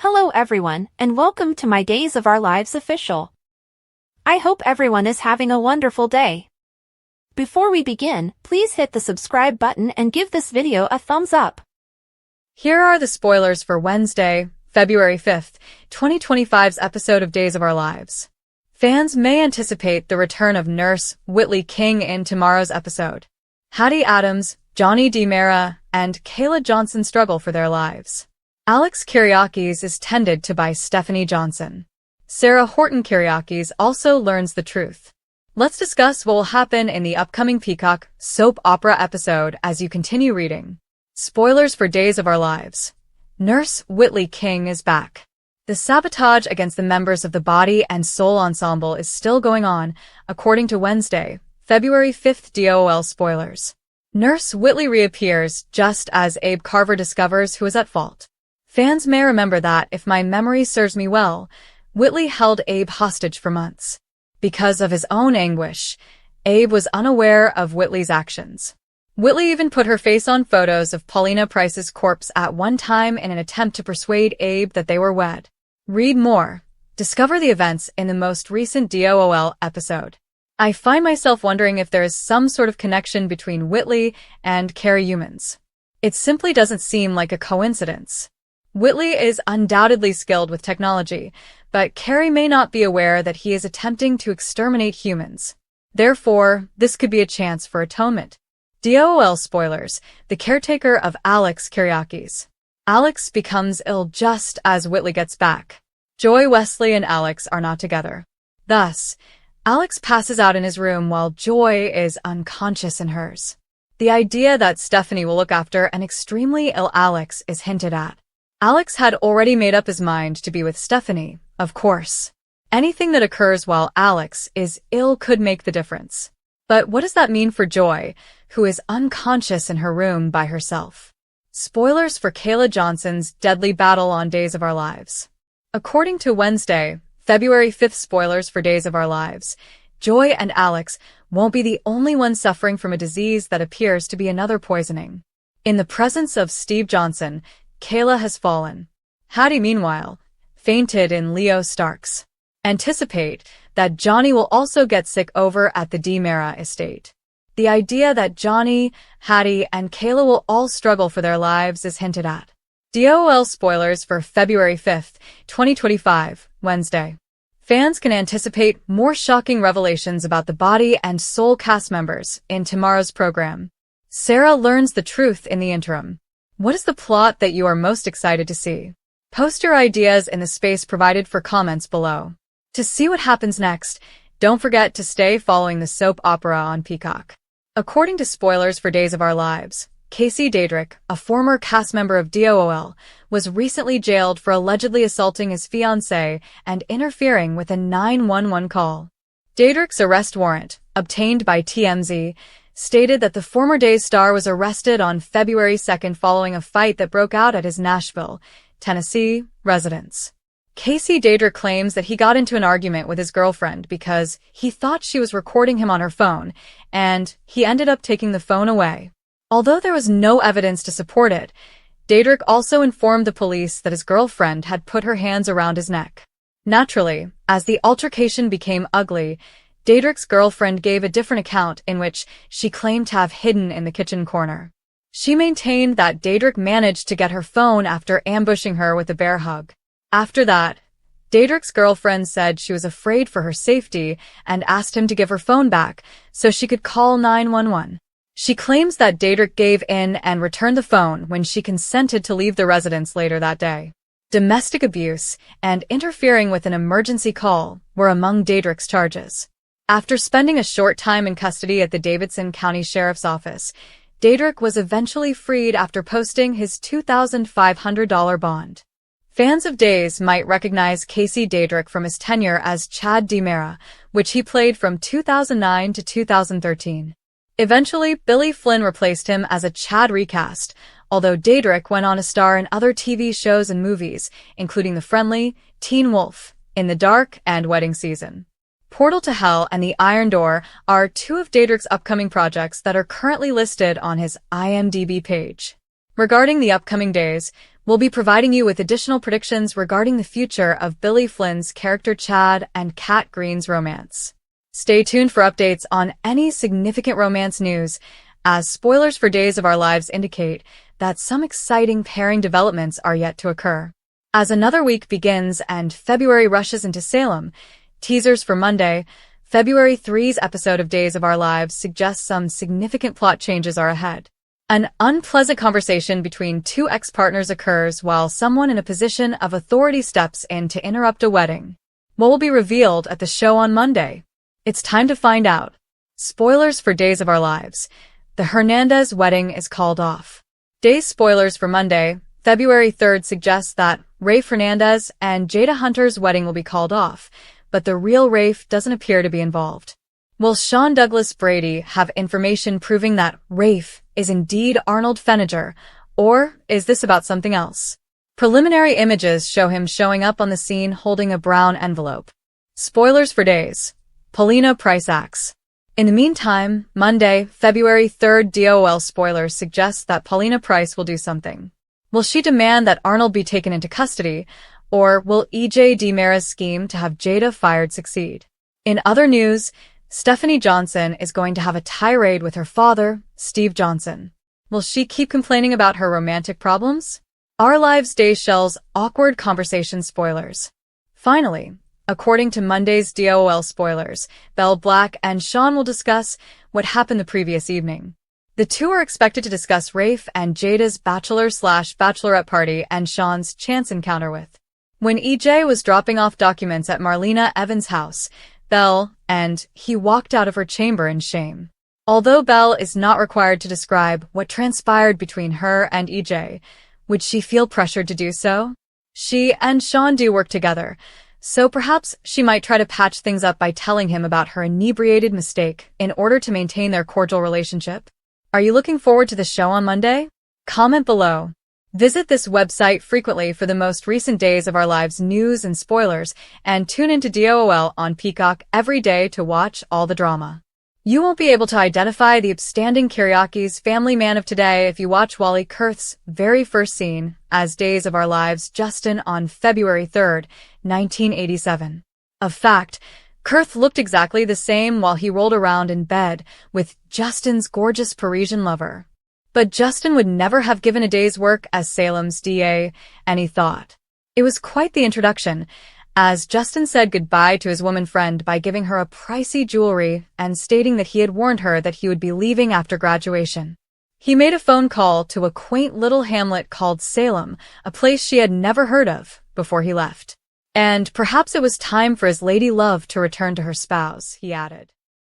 Hello everyone, and welcome to my Days of Our Lives official. I hope everyone is having a wonderful day. Before we begin, please hit the subscribe button and give this video a thumbs up. Here are the spoilers for Wednesday, February 5th, 2025's episode of Days of Our Lives. Fans may anticipate the return of nurse Whitley King in tomorrow's episode. Hattie Adams, Johnny DiMera, and Kayla Johnson struggle for their lives. Alex Kyriakis is tended to by Stephanie Johnson. Sarah Horton Kyriakis also learns the truth. Let's discuss what will happen in the upcoming Peacock soap opera episode as you continue reading. Spoilers for Days of Our Lives. Nurse Whitley King is back. The sabotage against the members of the Body and Soul Ensemble is still going on, according to Wednesday, February 5th DOL spoilers. Nurse Whitley reappears just as Abe Carver discovers who is at fault. Fans may remember that, if my memory serves me well, Whitley held Abe hostage for months. Because of his own anguish, Abe was unaware of Whitley's actions. Whitley even put her face on photos of Paulina Price's corpse at one time in an attempt to persuade Abe that they were wed. Read more. Discover the events in the most recent DOL episode. I find myself wondering if there is some sort of connection between Whitley and Carrie Humans. It simply doesn't seem like a coincidence. Whitley is undoubtedly skilled with technology, but Carrie may not be aware that he is attempting to exterminate humans. Therefore, this could be a chance for atonement. DOL spoilers, the caretaker of Alex Kyriakis. Alex becomes ill just as Whitley gets back. Joy, Wesley, and Alex are not together. Thus, Alex passes out in his room while Joy is unconscious in hers. The idea that Stephanie will look after an extremely ill Alex is hinted at. Alex had already made up his mind to be with Stephanie, of course. Anything that occurs while Alex is ill could make the difference. But what does that mean for Joy, who is unconscious in her room by herself? Spoilers for Kayla Johnson's deadly battle on Days of Our Lives. According to Wednesday, February 5th spoilers for Days of Our Lives, Joy and Alex won't be the only ones suffering from a disease that appears to be another poisoning. In the presence of Steve Johnson, Kayla has fallen. Hattie, meanwhile, fainted in Leo Stark's. Anticipate that Johnny will also get sick over at the DiMera estate. The idea that Johnny, Hattie, and Kayla will all struggle for their lives is hinted at. DOL spoilers for February 5th, 2025, Wednesday. Fans can anticipate more shocking revelations about the Body and Soul cast members in tomorrow's program. Sarah learns the truth in the interim. What is the plot that you are most excited to see? Post your ideas in the space provided for comments below. To see what happens next, don't forget to stay following the soap opera on Peacock. According to spoilers for Days of Our Lives, Casey Daedrick, a former cast member of DOL, was recently jailed for allegedly assaulting his fiancée and interfering with a 911 call. Daedrick's arrest warrant, obtained by TMZ, stated that the former Days star was arrested on February 2nd following a fight that broke out at his Nashville, Tennessee, residence. Casey Daedrick claims that he got into an argument with his girlfriend because he thought she was recording him on her phone, and he ended up taking the phone away. Although there was no evidence to support it, Daedrick also informed the police that his girlfriend had put her hands around his neck. Naturally, as the altercation became ugly, Daedrick's girlfriend gave a different account in which she claimed to have hidden in the kitchen corner. She maintained that Daedrick managed to get her phone after ambushing her with a bear hug. After that, Daedrick's girlfriend said she was afraid for her safety and asked him to give her phone back so she could call 911. She claims that Daedrick gave in and returned the phone when she consented to leave the residence later that day. Domestic abuse and interfering with an emergency call were among Daedrick's charges. After spending a short time in custody at the Davidson County Sheriff's Office, Daedrick was eventually freed after posting his $2,500 bond. Fans of Days might recognize Casey Daedrick from his tenure as Chad DiMera, which he played from 2009 to 2013. Eventually, Billy Flynn replaced him as a Chad recast, although Daedrick went on to star in other TV shows and movies, including The Friendly, Teen Wolf, In the Dark, and Wedding Season. Portal to Hell and The Iron Door are two of Daedrick's upcoming projects that are currently listed on his IMDb page. Regarding the upcoming days, We'll be providing you with additional predictions regarding the future of Billy Flynn's character Chad and Kat Green's romance. Stay tuned for updates on any significant romance news, as spoilers for Days of Our Lives indicate that some exciting pairing developments are yet to occur. As another week begins and February rushes into Salem, teasers for Monday, February 3's episode of Days of Our Lives suggests some significant plot changes are ahead. An unpleasant conversation between two ex-partners occurs while someone in a position of authority steps in to interrupt a wedding. What will be revealed at the show on Monday? It's time to find out. Spoilers for Days of Our Lives. The Hernandez wedding is called off. Day spoilers for Monday, February 3rd suggests that Rafe Hernandez and Jada Hunter's wedding will be called off, but the real Rafe doesn't appear to be involved. Will Sean Douglas Brady have information proving that Rafe is indeed Arnold Feniger, or is this about something else? Preliminary images show him showing up on the scene holding a brown envelope. Spoilers for Days. Paulina Price acts. In the meantime, Monday, February 3rd DOL spoilers suggest that Paulina Price will do something. Will she demand that Arnold be taken into custody, or will EJ DiMera's scheme to have Jada fired succeed? In other news, Stephanie Johnson is going to have a tirade with her father, Steve Johnson. Will she keep complaining about her romantic problems? Our Lives Day Shell's awkward conversation spoilers. Finally, according to Monday's DOL spoilers, Belle Black and Sean will discuss what happened the previous evening. The two are expected to discuss Rafe and Jada's bachelor/bachelorette party and Sean's chance encounter with. When EJ was dropping off documents at Marlena Evans' house, Belle and he walked out of her chamber in shame. Although Belle is not required to describe what transpired between her and EJ, would she feel pressured to do so? She and Sean do work together, so perhaps she might try to patch things up by telling him about her inebriated mistake in order to maintain their cordial relationship. Are you looking forward to the show on Monday? Comment below. Visit this website frequently for the most recent Days of Our Lives news and spoilers, and tune into DOL on Peacock every day to watch all the drama. You won't be able to identify the upstanding Kiriaki's family man of today if you watch Wally Kurth's very first scene as Days of Our Lives Justin on February 3rd, 1987. Of fact, Kurth looked exactly the same while he rolled around in bed with Justin's gorgeous Parisian lover. But Justin would never have given a day's work as Salem's DA any thought. It was quite the introduction, as Justin said goodbye to his woman friend by giving her a pricey jewelry and stating that he had warned her that he would be leaving after graduation. He made a phone call to a quaint little hamlet called Salem, a place she had never heard of, before he left. And perhaps it was time for his lady love to return to her spouse, he added.